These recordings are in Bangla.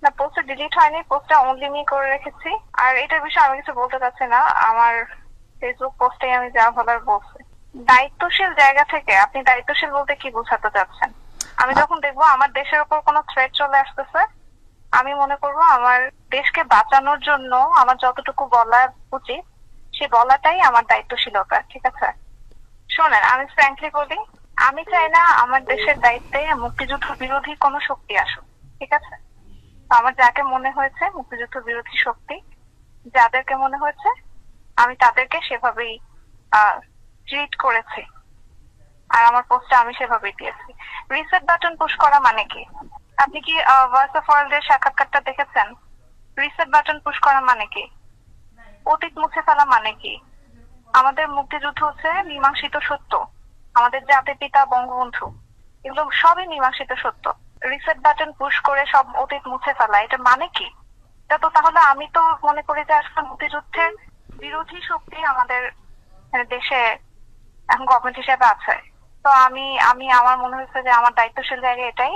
না, পোস্টটা ডিলিট হয়নি, পোস্টটা অনলি মি করে রেখেছি। আর এটার বিষয়ে আমি কিছু বলতে চাচ্ছি না, আমার ফেসবুক পোস্টে আমি যা বলার বলছি। দায়িত্বশীল জায়গা থেকে আপনি দায়িত্বশীল বলতে কি বোঝাতে চাচ্ছেন? আমি যখন দেখবো আমার দেশের উপর কোনো থ্রেট চলে আসতেছে, আমি মনে করবো আমার দেশকে বাঁচানোর জন্য আমার যতটুকু বলা উচিত সে বলাটাই আমার দায়িত্বশীলতা। ঠিক আছে, শোনেন, আমি ফ্র্যাঙ্কলি বলি, আমি চাই না আমার দেশের দায়িত্বে মুক্তিযুদ্ধ বিরোধী কোনো শক্তি আসুক। ঠিক আছে, আমার যাকে মনে হয়েছে মুক্তিযুদ্ধ বিরোধী শক্তি, যাদেরকে মনে হয়েছে, আমি তাদেরকে সেভাবেই ট্রিট করেছি। আর আমার পোস্টে আমি সেভাবেই দিয়েছি। রিসেট বাটন পুশ করা মানে কি? আপনি কি ভয়েস অফ ওয়ার্ল্ড এর সাক্ষাৎকারটা দেখেছেন? রিসেট বাটন পুশ করা মানে কি? অতীত মুছে ফেলা মানে কি? আমাদের মুক্তিযুদ্ধ হচ্ছে মীমাংসিত সত্য, আমাদের জাতির পিতা বঙ্গবন্ধু, এগুলো সবই মীমাংসিত সত্য। রিসেট বাটন পুশ করে সব অতীত মুছে ফেলা, এটা মানে কি? এটা তো তাহলে আমি তো মনে করি যে আসলে মুক্তিযুদ্ধের বিরোধী শক্তি আমাদের দেশে এখন গভর্নমেন্ট হিসেবে আছে। তো আমি আমি আমার মনে হচ্ছে যে আমার দায়িত্বশীল জায়গা এটাই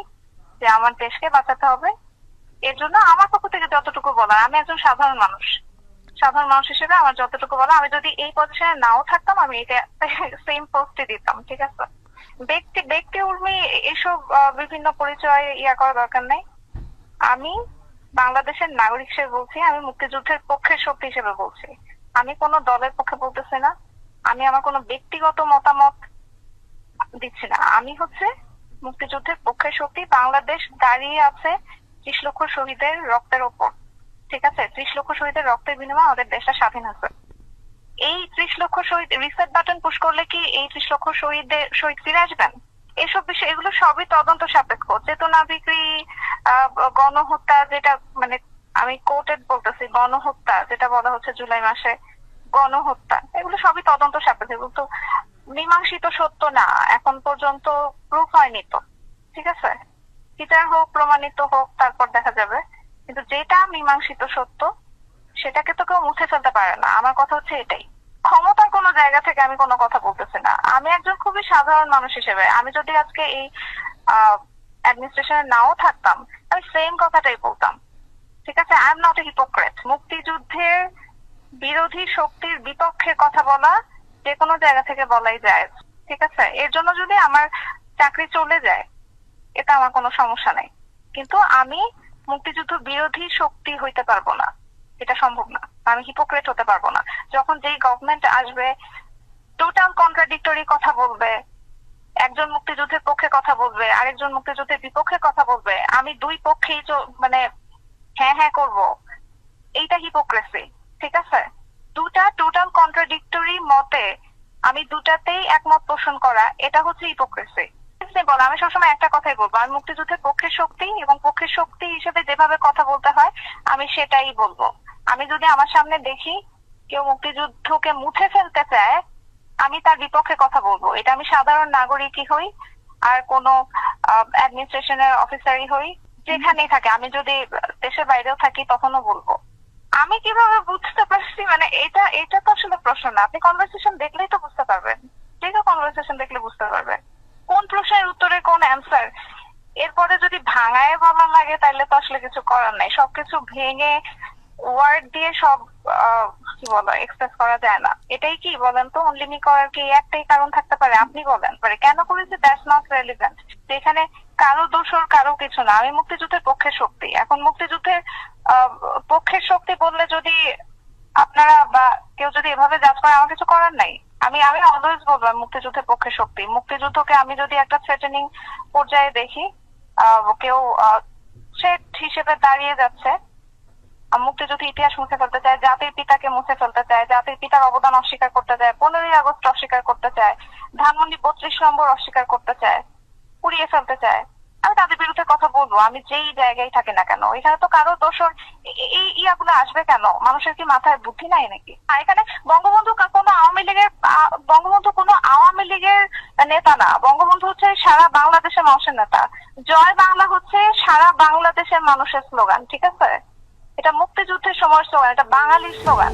যে আমার দেশকে বাঁচাতে হবে। এর জন্য আমার পক্ষ থেকে যতটুকু বলা, আমি একজন সাধারণ মানুষ, সাধারণ মানুষ হিসেবে আমার যতটুকু বলা, আমি যদি এই পজিশনে নাও থাকতাম আমি এটা সেম পোস্টে দিতাম। ঠিক আছে, ব্যক্তি ব্যক্তি উর্মি এসব বিভিন্ন পরিচয় করার দরকার নেই। আমি বাংলাদেশের নাগরিক হিসেবে বলছি, আমি মুক্তিযুদ্ধের পক্ষের শক্তি হিসেবে বলছি, আমি কোনো দলের পক্ষে বলতেছি না, আমি আমার কোনো ব্যক্তিগত মতামত দিচ্ছি না। আমি হচ্ছে মুক্তিযুদ্ধের পক্ষের শক্তি। বাংলাদেশ দাঁড়িয়ে আছে 30 লক্ষ শহীদের রক্তের ওপর। ঠিক আছে, 30 লক্ষ শহীদের রক্তের বিনিময়ে আমাদের দেশটা স্বাধীন হয়েছে। এই 30 লক্ষ শহীদ, রিসেট বাটন পুশ করলে কি এই 30 লক্ষ শহীদ ফিরে আসবেন? এসব বিষয়, এগুলো সবই তদন্ত সাপেক্ষ। চেতনা বিক্রি, গণহত্যা, যেটা মানে আমি কোর্টেড বলতেছি, গণহত্যা যেটা বলা হচ্ছে জুলাই মাসে গণহত্যা, এগুলো সবই তদন্ত সাপেক্ষ, এগুলো তো মীমাংসিত সত্য না, এখন পর্যন্ত প্রুফ হয়নি তো। ঠিক আছে, বিচার হোক, প্রমাণিত হোক, তারপর দেখা যাবে। কিন্তু যেটা মীমাংসিত সত্য সেটাকে তো কেউ মুছে ফেলতে পারে না। আমার কথা হচ্ছে এটাই। ক্ষমতার কোনো জায়গা থেকে আমি কোনো কথা বলতেছি না, আমি একজন খুবই সাধারণ মানুষ হিসেবে, আমি যদি আজকে এই অ্যাডমিনিস্ট্রেশনে নাও থাকতাম আমি সেম কথাটাই বলতাম। ঠিক আছে, I am not a hypocrite. মুক্তিযুদ্ধের বিরোধী শক্তির বিপক্ষে কথা বলা যে কোনো জায়গা থেকে বলাই যায়। ঠিক আছে, এর জন্য যদি আমার চাকরি চলে যায় এটা আমার কোনো সমস্যা নাই, কিন্তু আমি মুক্তিযুদ্ধ বিরোধী শক্তি হইতে পারবো না, এটা সম্ভব না। আমি হিপোক্রেট হতে পারবো না। যখন যেই গভর্নমেন্ট আসবে টোটাল কন্ট্রাডিক্টরি কথা বলবে, একজন মুক্তিযুদ্ধের পক্ষে কথা বলবে, আরেকজন মুক্তিযুদ্ধের বিপক্ষে কথা বলবে, আমি দুই পক্ষেই মানে হ্যাঁ হ্যাঁ করব, এইটা হিপোক্রেসি। ঠিক আছে, দুটা টোটাল কন্ট্রাডিক্টরি মতে আমি দুটাতেই একমত পোষণ করা, এটা হচ্ছে হিপোক্রেসি। বল, আমি সবসময় একটা কথাই বলবো, আমি মুক্তিযুদ্ধের পক্ষের শক্তি এবং পক্ষের শক্তি হিসেবে যেভাবে কথা বলতে হয় আমি সেটাই বলবো। আমি যদি আমার সামনে দেখি কেউ মুক্তিযুদ্ধকে মুছে ফেলতে চায় আমি তার বিপক্ষে কথা বলবো। এটা আমি সাধারণ নাগরিকই হই আর কোনো অ্যাডমিনিস্ট্রেশনের অফিসারই হই, যেখানেই থাকে, আমি যদি দেশের বাইরেও থাকি তখনও বলবো। আমি কিভাবে বুঝতে পারছি মানে এটা এটা তো আসলে প্রশ্ন না, আপনি কনভারসেশন দেখলেই তো বুঝতে পারবেন। ঠিক আছে, কনভারসেশন দেখলে বুঝতে পারবেন কোন প্রশ্নের উত্তরে কোন অ্যান্সার। এরপরে যদি ভাঙায় বলা লাগে তাহলে তো আসলে কিছু করার নাই, সবকিছু ভেঙে ওয়ার্ড দিয়ে সব কি বলো এক্সপ্রেস করা যায় না। এটাই কি বলেন তো, অনলি মি করার কি একটাই কারণ থাকতে পারে? আপনি বলেন পারে কেন করেছে, দ্যাটস নট রেলিভেন্ট। এখানে কারো দোষর কারো কিছু না। আমি মুক্তিযুদ্ধের পক্ষের শক্তি, এখন মুক্তিযুদ্ধের পক্ষের শক্তি বললে যদি আপনারা বা কেউ যদি এভাবে জাজ করে আমার কিছু করার নাই। আমি আমি অলওয়েজ বলবো মুক্তিযুদ্ধের পক্ষে শক্তি। মুক্তিযুদ্ধকে আমি যদি একটা থ্রেটেনিং পর্যায়ে দেখি, কেউ থ্রেট হিসেবে দাঁড়িয়ে যাচ্ছে, মুক্তিযুদ্ধ ইতিহাস মুছে ফেলতে চায়, জাতির পিতাকে মুছে ফেলতে চায়, জাতির পিতার অবদান অস্বীকার করতে চায়, 15ই আগস্ট অস্বীকার করতে চায়, ধানমন্ডি 32 নম্বর অস্বীকার করতে চায়, পুড়িয়ে ফেলতে চায়, আমি তাদের বিরুদ্ধে কথা বলবো। আমি যেই জায়গায় থাকি না কেন, এখানে তো কারো দোষর এই ইয়াগুলো আসবে কেন? মানুষের কি মাথায় বুদ্ধি নাই নাকি? এখানে বঙ্গবন্ধু কোনো আওয়ামী লীগের নেতা না, বঙ্গবন্ধু হচ্ছে সারা বাংলাদেশের মানুষের নেতা। জয় বাংলা হচ্ছে সারা বাংলাদেশের মানুষের স্লোগান। ঠিক আছে, এটা মুক্তিযুদ্ধের সময় স্লোগান, এটা বাঙালির স্লোগান।